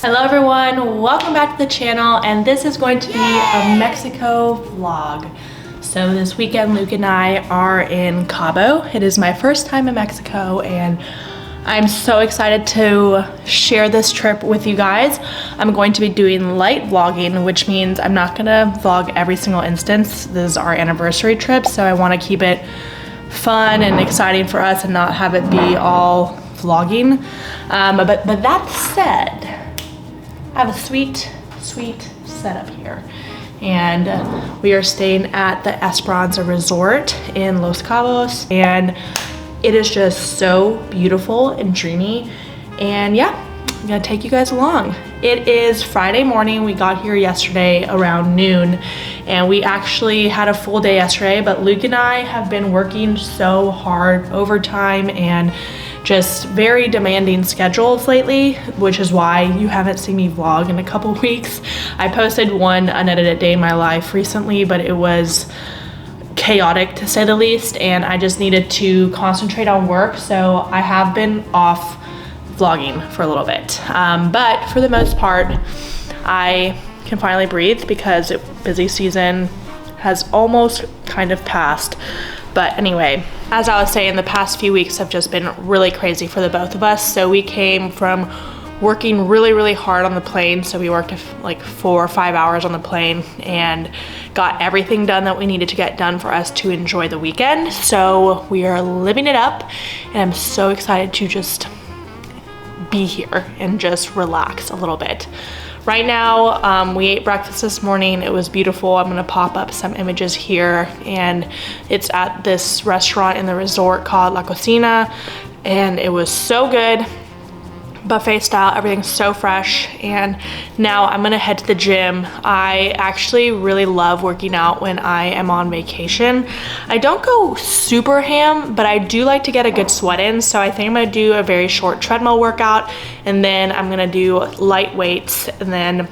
Hello everyone, welcome back to the channel, and this is going to be a Mexico vlog. So this weekend Luke and I are in Cabo. It is my first time in Mexico and I'm so excited to share this trip with you guys. I'm going to be doing light vlogging, which means I'm not gonna vlog every single instance. This is our anniversary trip, so I wanna keep it fun and exciting for us and not have it be all vlogging. But that said, I have a sweet setup here. And we are staying at the Esperanza Resort in Los Cabos. And it is just so beautiful and dreamy. And yeah, I'm gonna take you guys along. It is Friday morning. We got here yesterday around noon. And we actually had a full day yesterday, but Luke and I have been working so hard, overtime and just very demanding schedules lately, which is why you haven't seen me vlog in a couple weeks. I posted one unedited day in my life recently, but it was chaotic to say the least, and I just needed to concentrate on work, so I have been off vlogging for a little bit. But for the most part, I can finally breathe because busy season has almost kind of passed. But anyway, as I was saying, the past few weeks have just been really crazy for the both of us. So we came from working really hard on the plane. So we worked like 4 or 5 hours on the plane and got everything done that we needed to get done for us to enjoy the weekend. So we are living it up and I'm so excited to just be here and just relax a little bit. Right now, we ate breakfast this morning. It was beautiful. I'm gonna pop up some images here, and it's at this restaurant in the resort called La Cocina, and it was so good. Buffet style, everything's so fresh. And now I'm gonna head to the gym. I actually really love working out when I am on vacation. I don't go super ham, but I do like to get a good sweat in. So I think I'm gonna do a very short treadmill workout, and then I'm gonna do light weights, and then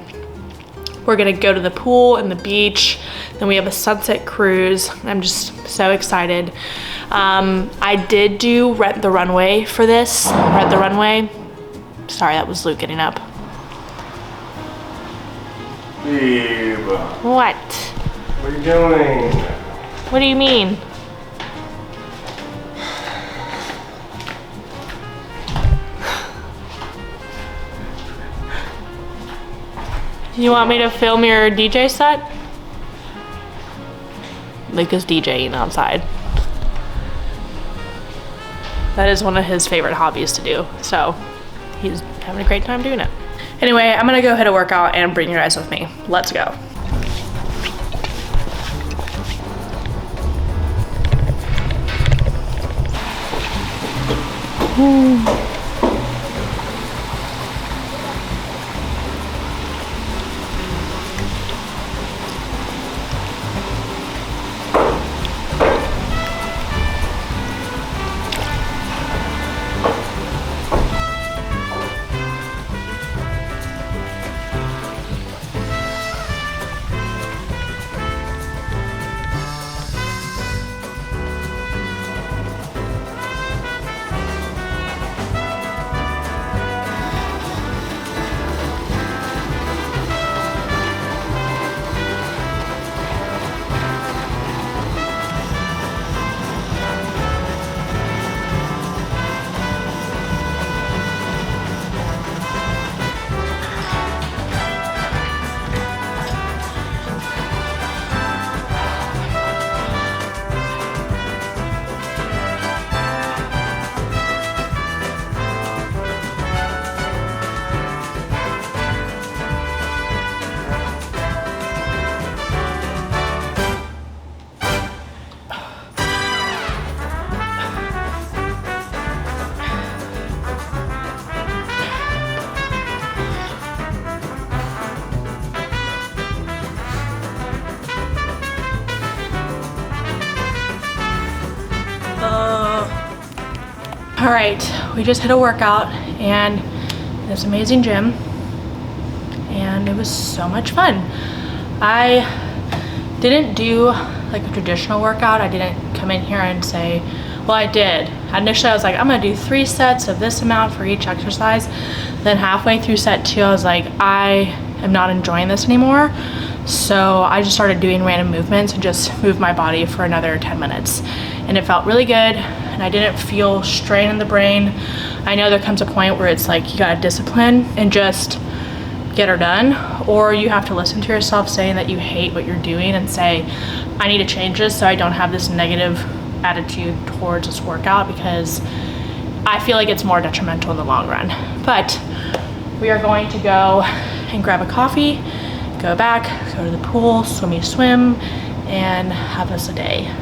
we're gonna go to the pool and the beach. Then we have a sunset cruise. I'm just so excited. I did do Rent the Runway for this, Rent the Runway. Sorry, that was Luke getting up. Babe. What? What are you doing? What do you mean? You want me to film your DJ set? Luke is DJing outside. That is one of his favorite hobbies to do, so he's having a great time doing it. Anyway, I'm gonna go ahead and work out and bring you guys with me. Let's go. All right, we just hit a workout and this amazing gym, and it was so much fun. I didn't do like a traditional workout. I didn't come in here and say, Well, I did. Initially, I was like, I'm gonna do 3 sets of this amount for each exercise. Then halfway through set 2, I was like, I am not enjoying this anymore. So I just started doing random movements and just moved my body for another 10 minutes. And it felt really good, and I didn't feel strain in the brain. I know there comes a point where it's like you gotta discipline and just get her done, or you have to listen to yourself saying that you hate what you're doing and say, I need to change this so I don't have this negative attitude towards this workout, because I feel like it's more detrimental in the long run. But we are going to go and grab a coffee, go back, go to the pool, swim, and have us a day.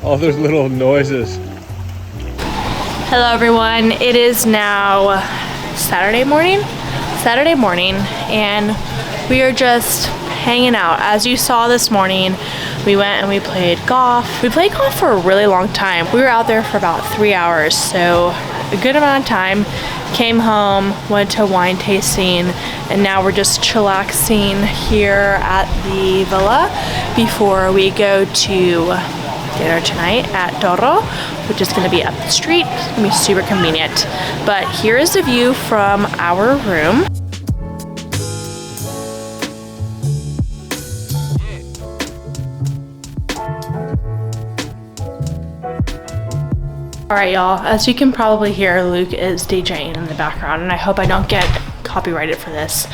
All those little noises. Hello everyone, it is now Saturday morning, and we are just hanging out. As you saw this morning, we went and we played golf. We played golf for a really long time. We were out there for about 3 hours, so a good amount of time. Came home, went to wine tasting, and now we're just chillaxing here at the villa before we go to dinner tonight at Toro, which is going to be up the street. It's going to be super convenient. But here is the view from our room. All right, y'all, as you can probably hear, Luke is DJing in the background, and I hope I don't get copyrighted for this.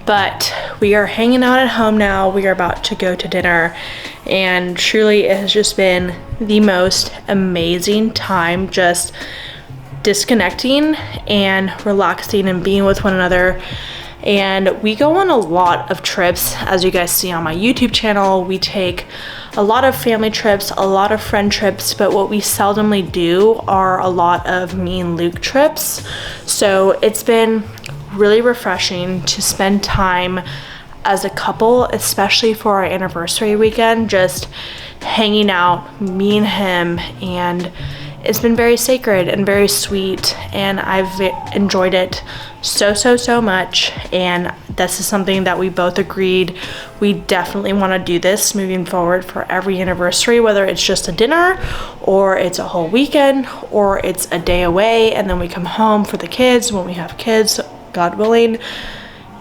But we are hanging out at home now. We are about to go to dinner, and truly it has just been the most amazing time, just disconnecting and relaxing and being with one another. And we go on a lot of trips, as you guys see on my YouTube channel. We take a lot of family trips, a lot of friend trips, but what we seldomly do are a lot of me and Luke trips. So it's been really refreshing to spend time as a couple, especially for our anniversary weekend, just hanging out, me and him, and it's been very sacred and very sweet, and I've enjoyed it so much. And this is something that we both agreed we definitely want to do this moving forward for every anniversary, whether it's just a dinner or it's a whole weekend or it's a day away and then we come home for the kids when we have kids, God willing.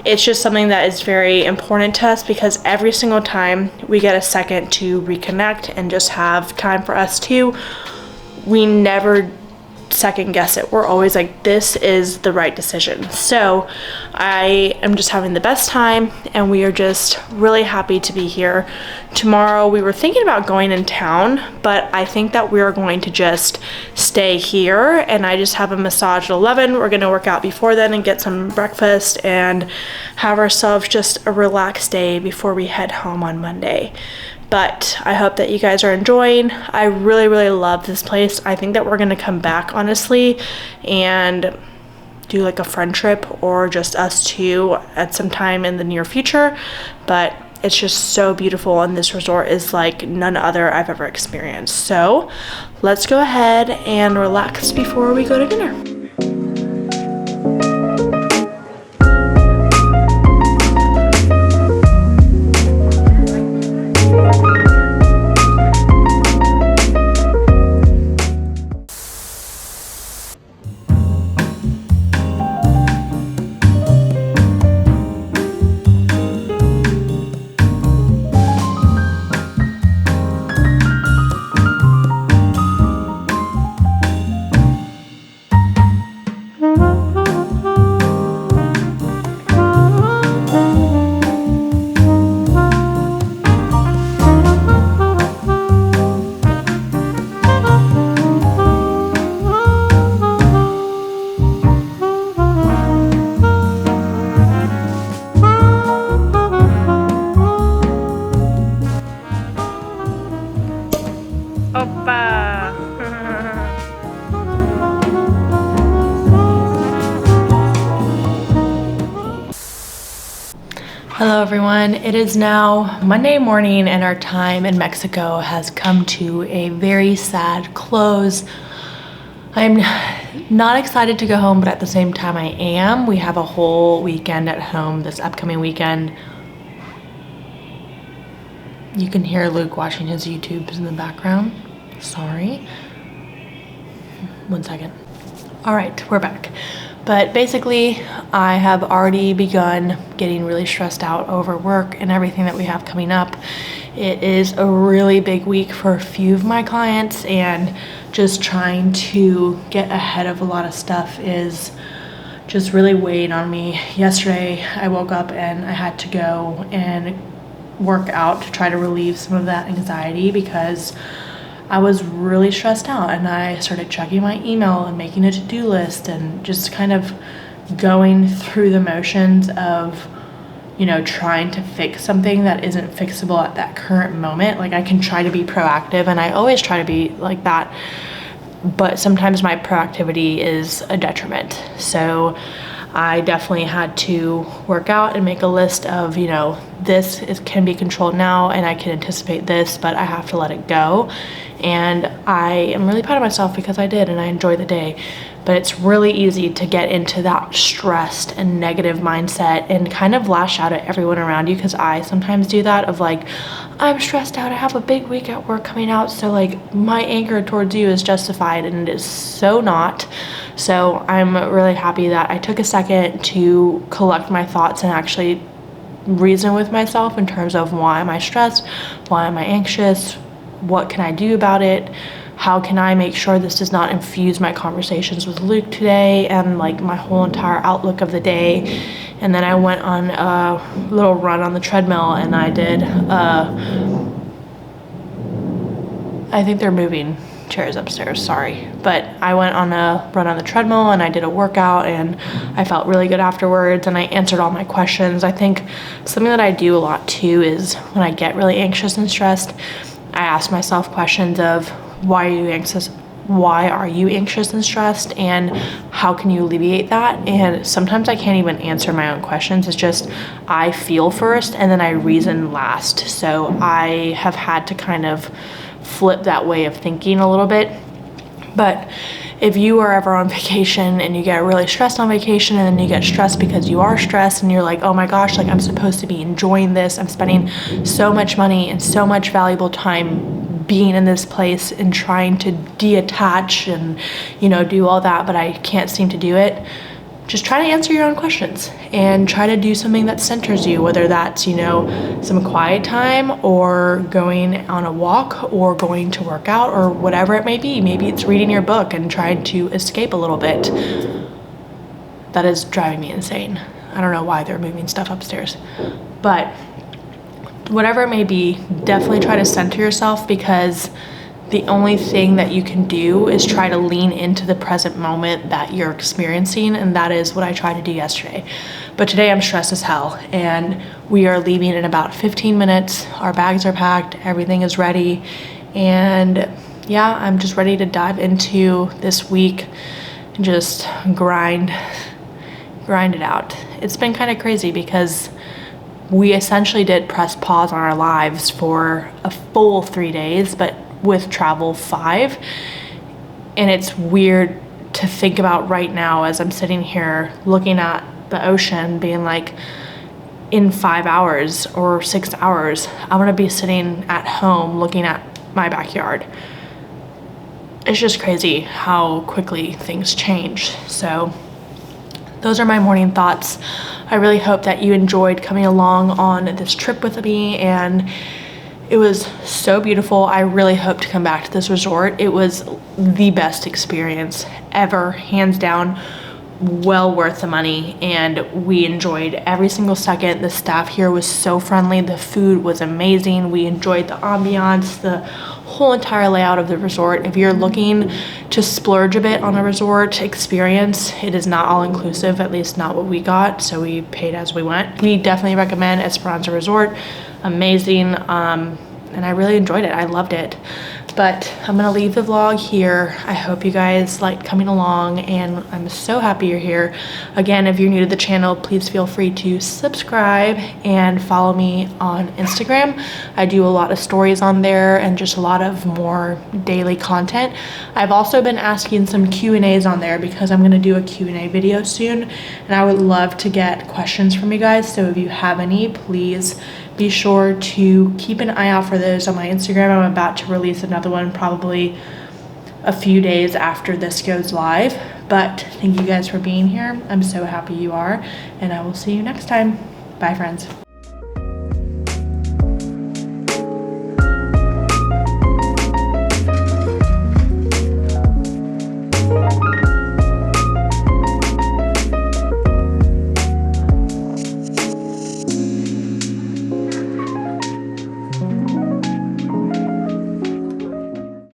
It's just something that is very important to us, because every single time we get a second to reconnect and just have time for us two, we never second guess it. We're always like, this is the right decision. So I am just having the best time, and we are just really happy to be here. Tomorrow we were thinking about going in town, but I think that we are going to just stay here, and I just have a massage at 11. We're gonna work out before then and get some breakfast and have ourselves just a relaxed day before we head home on Monday. But I hope that you guys are enjoying. I really, really love this place. I think that we're gonna come back, honestly, and do like a friend trip, or just us two at some time in the near future. But it's just so beautiful, and this resort is like none other I've ever experienced. So let's go ahead and relax before we go to dinner. Hello everyone, it is now Monday morning and our time in Mexico has come to a very sad close. I'm not excited to go home, but at the same time I am. We have a whole weekend at home this upcoming weekend. You can hear Luke watching his YouTubes in the background. Sorry. 1 second. All right, we're back. But basically, I have already begun getting really stressed out over work and everything that we have coming up. It is a really big week for a few of my clients, and just trying to get ahead of a lot of stuff is just really weighing on me. Yesterday, I woke up and I had to go and work out to try to relieve some of that anxiety, because I was really stressed out, and I started checking my email and making a to-do list and just kind of going through the motions of, you know, trying to fix something that isn't fixable at that current moment. Like, I can try to be proactive, and I always try to be like that, but sometimes my proactivity is a detriment. So I definitely had to work out and make a list of, you know, can be controlled now, and I can anticipate this, but I have to let it go. And I am really proud of myself because I did, and I enjoyed the day. But it's really easy to get into that stressed and negative mindset and kind of lash out at everyone around you, because I sometimes do that, of like, I'm stressed out, I have a big week at work coming out, so like my anger towards you is justified, and it is so not. So I'm really happy that I took a second to collect my thoughts and actually reason with myself in terms of, why am I stressed? Why am I anxious? What can I do about it? How can I make sure this does not infuse my conversations with Luke today and like my whole entire outlook of the day? And then I went on a little run on the treadmill, and I did, I think they're moving chairs upstairs, sorry. But I went on a run on the treadmill, and I did a workout, and I felt really good afterwards, and I answered all my questions. I think something that I do a lot too is, when I get really anxious and stressed, I ask myself questions of, why are you anxious? Why are you anxious and stressed? And how can you alleviate that? And sometimes I can't even answer my own questions. It's just, I feel first and then I reason last. So I have had to kind of flip that way of thinking a little bit. But if you are ever on vacation and you get really stressed on vacation, and then you get stressed because you are stressed, and you're like, oh my gosh, like I'm supposed to be enjoying this. I'm spending so much money and so much valuable time being in this place and trying to detach and, you know, do all that, but I can't seem to do it. just try to answer your own questions and try to do something that centers you, whether that's, you know, some quiet time or going on a walk or going to work out or whatever it may be. Maybe it's reading your book and trying to escape a little bit. That is driving me insane. I don't know why they're moving stuff upstairs, but whatever it may be, definitely try to center yourself, because the only thing that you can do is try to lean into the present moment that you're experiencing, and that is what I tried to do yesterday. But today I'm stressed as hell, and we are leaving in about 15 minutes. Our bags are packed, everything is ready, and yeah, I'm just ready to dive into this week and just grind it out. It's been kind of crazy because we essentially did press pause on our lives for a full 3 days, but with travel 5. And it's weird to think about right now as I'm sitting here looking at the ocean, being like, in 5 hours or 6 hours, I'm gonna be sitting at home looking at my backyard. It's just crazy how quickly things change. So those are my morning thoughts. I really hope that you enjoyed coming along on this trip with me, and it was so beautiful. I really hope to come back to this resort. It was the best experience ever, hands down, well worth the money, and we enjoyed every single second. The staff here was so friendly. The food was amazing. We enjoyed the ambiance, the whole entire layout of the resort. If you're looking to splurge a bit on a resort experience, it is not all inclusive, at least not what we got, so we paid as we went. We definitely recommend Esperanza Resort. Amazing, and I really enjoyed it. I loved it. But I'm gonna leave the vlog here. I hope you guys liked coming along, and I'm so happy you're here. Again, if you're new to the channel, please feel free to subscribe and follow me on Instagram. I do a lot of stories on there and just a lot of more daily content. I've also been asking some Q&As on there because I'm gonna do a Q&A video soon, and I would love to get questions from you guys. So if you have any, please be sure to keep an eye out for those on my Instagram. I'm about to release another one probably a few days after this goes live. But thank you guys for being here. I'm so happy you are, and I will see you next time. Bye, friends.